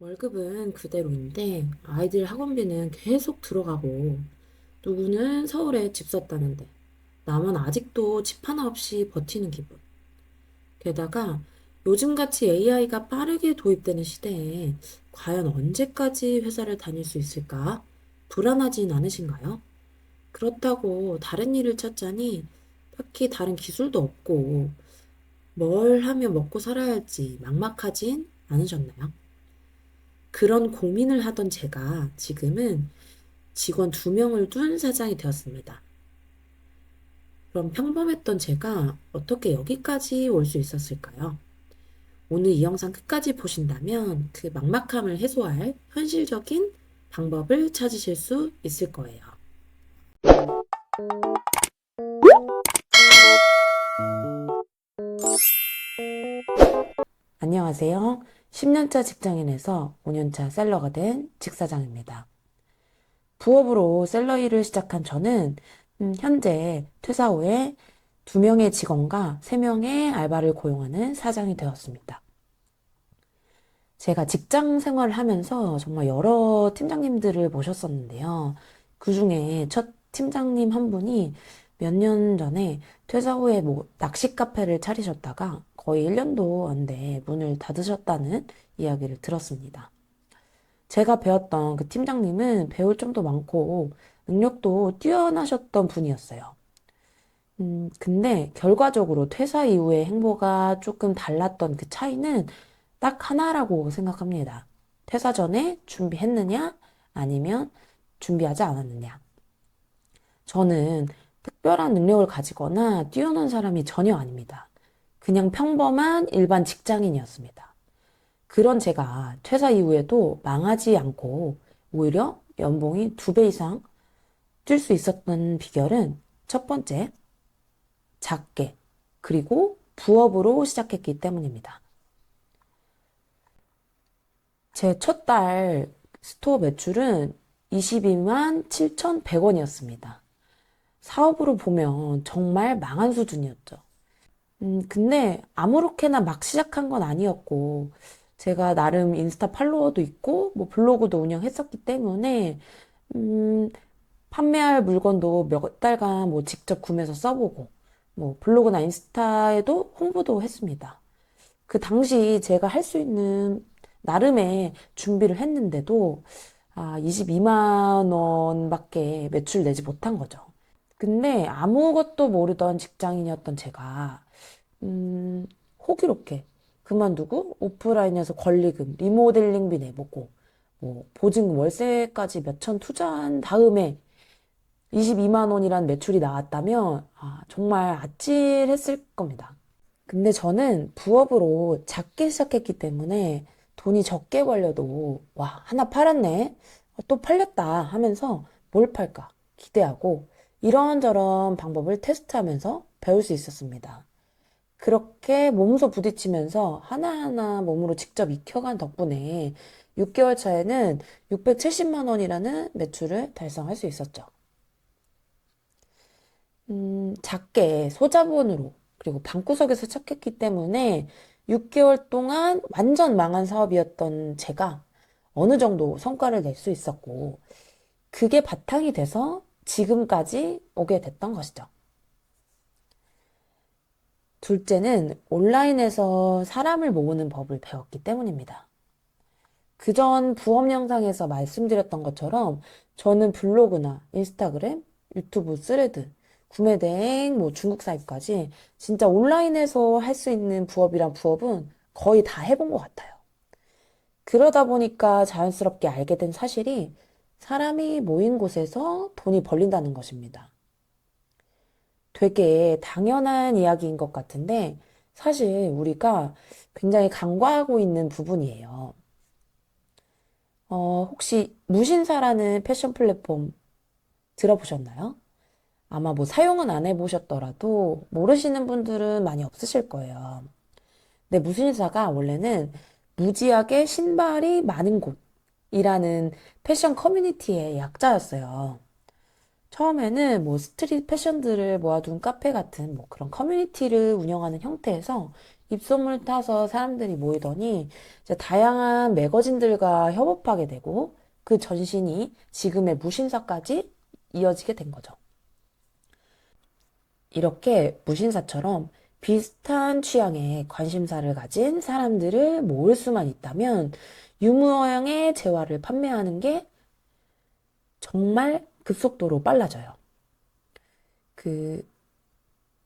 월급은 그대로인데 아이들 학원비는 계속 들어가고 누구는 서울에 집 샀다는데 나만 아직도 집 하나 없이 버티는 기분. 게다가 요즘같이 AI가 빠르게 도입되는 시대에 과연 언제까지 회사를 다닐 수 있을까? 불안하진 않으신가요? 그렇다고 다른 일을 찾자니 딱히 다른 기술도 없고 뭘 하면 먹고 살아야 할지 막막하진 않으셨나요? 그런 고민을 하던 제가 지금은 직원 2명을 둔 사장이 되었습니다. 그럼 평범했던 제가 어떻게 여기까지 올 수 있었을까요? 오늘 이 영상 끝까지 보신다면 그 막막함을 해소할 현실적인 방법을 찾으실 수 있을 거예요. 안녕하세요. 10년차 직장인에서 5년차 셀러가 된 직사장입니다. 부업으로 셀러 일을 시작한 저는 현재 퇴사 후에 2명의 직원과 3명의 알바를 고용하는 사장이 되었습니다. 제가 직장 생활을 하면서 정말 여러 팀장님들을 모셨었는데요. 그 중에 첫 팀장님 한 분이 몇 년 전에 퇴사 후에 낚시 카페를 차리셨다가 거의 1년도 안 돼 문을 닫으셨다는 이야기를 들었습니다. 제가 배웠던 그 팀장님은 배울 점도 많고 능력도 뛰어나셨던 분이었어요. 근데 결과적으로 퇴사 이후의 행보가 조금 달랐던 그 차이는 딱 하나라고 생각합니다. 퇴사 전에 준비했느냐, 아니면 준비하지 않았느냐. 저는 특별한 능력을 가지거나 뛰어난 사람이 전혀 아닙니다. 그냥 평범한 일반 직장인이었습니다. 그런 제가 퇴사 이후에도 망하지 않고 오히려 연봉이 2배 이상 뛸 수 있었던 비결은 첫 번째, 작게, 그리고 부업으로 시작했기 때문입니다. 제 첫 달 스토어 매출은 22만 7,100원이었습니다. 사업으로 보면 정말 망한 수준이었죠. 근데 아무렇게나 막 시작한 건 아니었고, 제가 나름 인스타 팔로워도 있고, 뭐 블로그도 운영했었기 때문에, 음, 판매할 물건도 몇 달간 뭐 직접 구매해서 써보고, 뭐 블로그나 인스타에도 홍보도 했습니다. 그 당시 제가 할 수 있는 나름의 준비를 했는데도 22만 원밖에 매출 내지 못한 거죠. 근데 아무것도 모르던 직장인이었던 제가 음, 호기롭게 그만두고 오프라인에서 권리금, 리모델링비 내보고 뭐 보증금, 월세까지 몇 천 투자한 다음에 22만 원이란 매출이 나왔다면 정말 아찔했을 겁니다. 근데 저는 부업으로 작게 시작했기 때문에 돈이 적게 벌려도 와, 하나 팔았네. 또 팔렸다 하면서 뭘 팔까 기대하고 이런저런 방법을 테스트하면서 배울 수 있었습니다. 그렇게 몸소 부딪히면서 하나하나 몸으로 직접 익혀간 덕분에 6개월 차에는 670만 원이라는 매출을 달성할 수 있었죠. 작게 소자본으로 그리고 방구석에서 시작했기 때문에 6개월 동안 완전 망한 사업이었던 제가 어느 정도 성과를 낼 수 있었고 그게 바탕이 돼서 지금까지 오게 됐던 것이죠. 둘째는 온라인에서 사람을 모으는 법을 배웠기 때문입니다. 그전 부업 영상에서 말씀드렸던 것처럼 저는 블로그나 인스타그램, 유튜브 스레드, 구매 대행, 뭐 중국 사입까지 진짜 온라인에서 할 수 있는 부업이란 부업은 거의 다 해본 것 같아요. 그러다 보니까 자연스럽게 알게 된 사실이 사람이 모인 곳에서 돈이 벌린다는 것입니다. 되게 당연한 이야기인 것 같은데 사실 우리가 굉장히 간과하고 있는 부분이에요. 혹시 무신사라는 패션 플랫폼 들어보셨나요? 아마 뭐 사용은 안 해보셨더라도 모르시는 분들은 많이 없으실 거예요. 근데 무신사가 원래는 무지하게 신발이 많은 곳이라는 패션 커뮤니티의 약자였어요. 처음에는 뭐 스트릿 패션들을 모아둔 카페 같은 뭐 그런 커뮤니티를 운영하는 형태에서 입소문 타서 사람들이 모이더니 이제 다양한 매거진들과 협업하게 되고 그 전신이 지금의 무신사까지 이어지게 된 거죠. 이렇게 무신사처럼 비슷한 취향의 관심사를 가진 사람들을 모을 수만 있다면 유무형의 재화를 판매하는 게 정말 급속도로 빨라져요. 그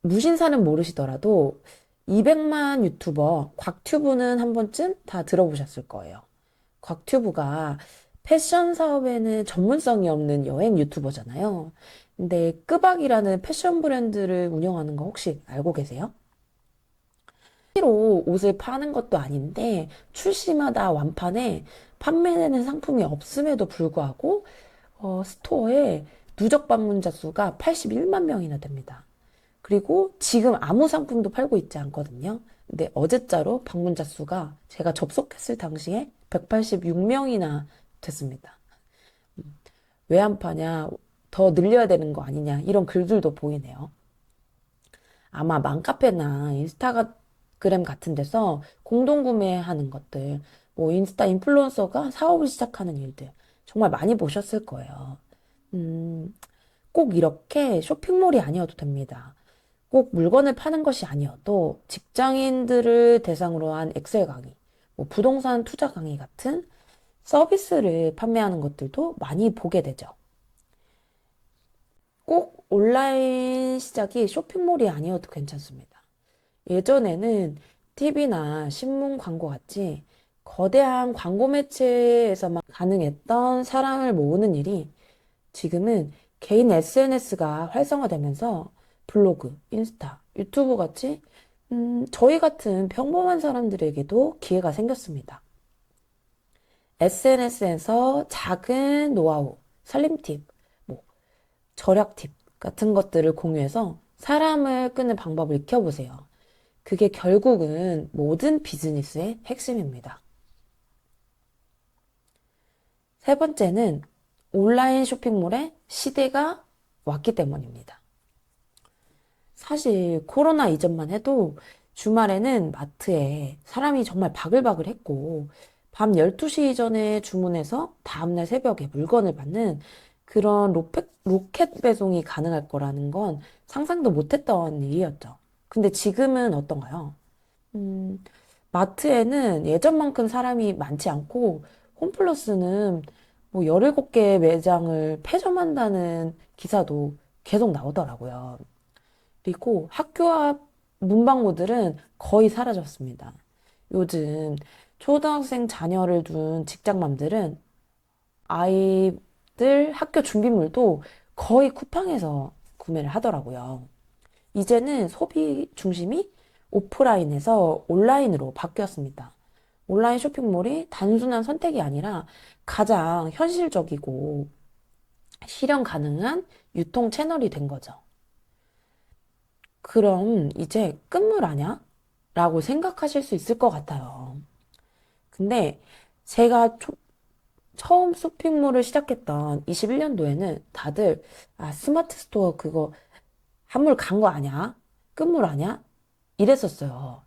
무신사는 모르시더라도 200만 유튜버 곽튜브는 한 번쯤 다 들어보셨을 거예요. 곽튜브가 패션 사업에는 전문성이 없는 여행 유튜버잖아요. 근데 끄박이라는 패션 브랜드를 운영하는 거 혹시 알고 계세요? 실제로 옷을 파는 것도 아닌데 출시마다 완판에 판매되는 상품이 없음에도 불구하고 스토어에 누적 방문자 수가 81만 명이나 됩니다. 그리고 지금 아무 상품도 팔고 있지 않거든요. 근데 어제자로 방문자 수가 제가 접속했을 당시에 186명이나 됐습니다. 왜 안 파냐? 더 늘려야 되는 거 아니냐? 이런 글들도 보이네요. 아마 맘카페나 인스타그램 같은 데서 공동 구매하는 것들, 뭐 인스타 인플루언서가 사업을 시작하는 일들 정말 많이 보셨을 거예요. 음, 꼭 이렇게 쇼핑몰이 아니어도 됩니다. 꼭 물건을 파는 것이 아니어도 직장인들을 대상으로 한 엑셀 강의, 뭐 부동산 투자 강의 같은 서비스를 판매하는 것들도 많이 보게 되죠. 꼭 온라인 시작이 쇼핑몰이 아니어도 괜찮습니다. 예전에는 TV나 신문 광고 같이 거대한 광고 매체에서만 가능했던 사람을 모으는 일이 지금은 개인 SNS가 활성화되면서 블로그, 인스타, 유튜브 같이 저희 같은 평범한 사람들에게도 기회가 생겼습니다. SNS에서 작은 노하우, 살림 팁, 뭐 절약 팁 같은 것들을 공유해서 사람을 끄는 방법을 익혀보세요. 그게 결국은 모든 비즈니스의 핵심입니다. 세 번째는 온라인 쇼핑몰의 시대가 왔기 때문입니다. 사실 코로나 이전만 해도 주말에는 마트에 사람이 정말 바글바글 했고 밤 12시 이전에 주문해서 다음날 새벽에 물건을 받는 그런 로켓 배송이 가능할 거라는 건 상상도 못했던 일이었죠. 근데 지금은 어떤가요? 음, 마트에는 예전만큼 사람이 많지 않고 홈플러스는 뭐 17개 매장을 폐점한다는 기사도 계속 나오더라고요. 그리고 학교 앞 문방구들은 거의 사라졌습니다. 요즘 초등학생 자녀를 둔 직장맘들은 아이들 학교 준비물도 거의 쿠팡에서 구매를 하더라고요. 이제는 소비 중심이 오프라인에서 온라인으로 바뀌었습니다. 온라인 쇼핑몰이 단순한 선택이 아니라 가장 현실적이고 실현 가능한 유통 채널이 된 거죠. 그럼 이제 끝물 아냐? 라고 생각하실 수 있을 것 같아요. 근데 제가 처음 쇼핑몰을 시작했던 21년도에는 다들 스마트 스토어 그거 한물 간 거 아냐? 끝물 아냐? 이랬었어요.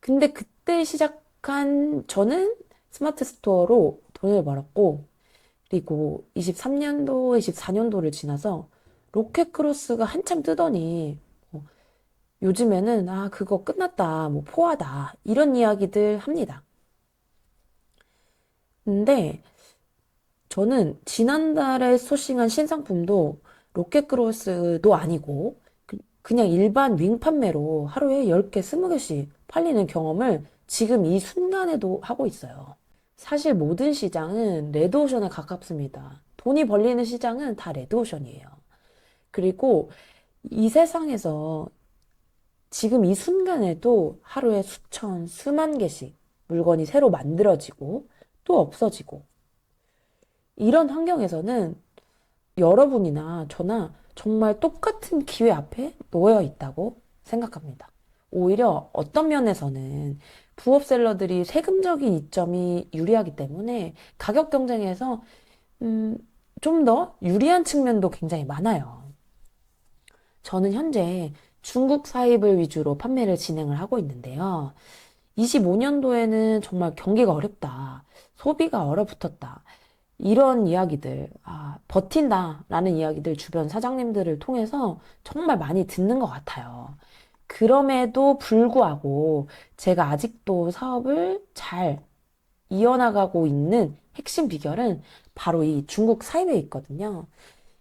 근데 그때 시작한 저는 스마트 스토어로 돈을 벌었고 그리고 23년도, 24년도를 지나서 로켓 크로스가 한참 뜨더니 요즘에는 그거 끝났다, 뭐 포화다 이런 이야기들 합니다. 근데 저는 지난달에 소싱한 신상품도 로켓크로스도 아니고 그냥 일반 윙 판매로 하루에 10개, 20개씩 팔리는 경험을 지금 이 순간에도 하고 있어요. 사실 모든 시장은 레드오션에 가깝습니다. 돈이 벌리는 시장은 다 레드오션이에요. 그리고 이 세상에서 지금 이 순간에도 하루에 수천, 수만 개씩 물건이 새로 만들어지고 또 없어지고 이런 환경에서는 여러분이나 저나 정말 똑같은 기회 앞에 놓여 있다고 생각합니다. 오히려 어떤 면에서는 부업셀러들이 세금적인 이점이 유리하기 때문에 가격 경쟁에서 좀 더 유리한 측면도 굉장히 많아요. 저는 현재 중국 사입을 위주로 판매를 진행을 하고 있는데요. 25년도에는 정말 경기가 어렵다. 소비가 얼어붙었다. 이런 이야기들, 버틴다라는 이야기들 주변 사장님들을 통해서 정말 많이 듣는 것 같아요. 그럼에도 불구하고 제가 아직도 사업을 잘 이어나가고 있는 핵심 비결은 바로 이 중국 사입에 있거든요.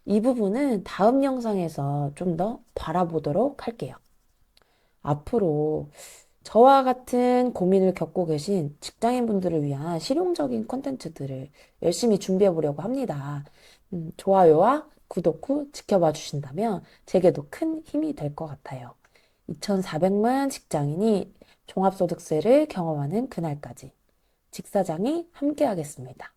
이 부분은 다음 영상에서 좀 더 바라보도록 할게요. 앞으로 저와 같은 고민을 겪고 계신 직장인분들을 위한 실용적인 콘텐츠들을 열심히 준비해 보려고 합니다. 좋아요와 구독 후 지켜봐 주신다면 제게도 큰 힘이 될 것 같아요. 2,400만 직장인이 종합소득세를 경험하는 그날까지 직사장이 함께하겠습니다.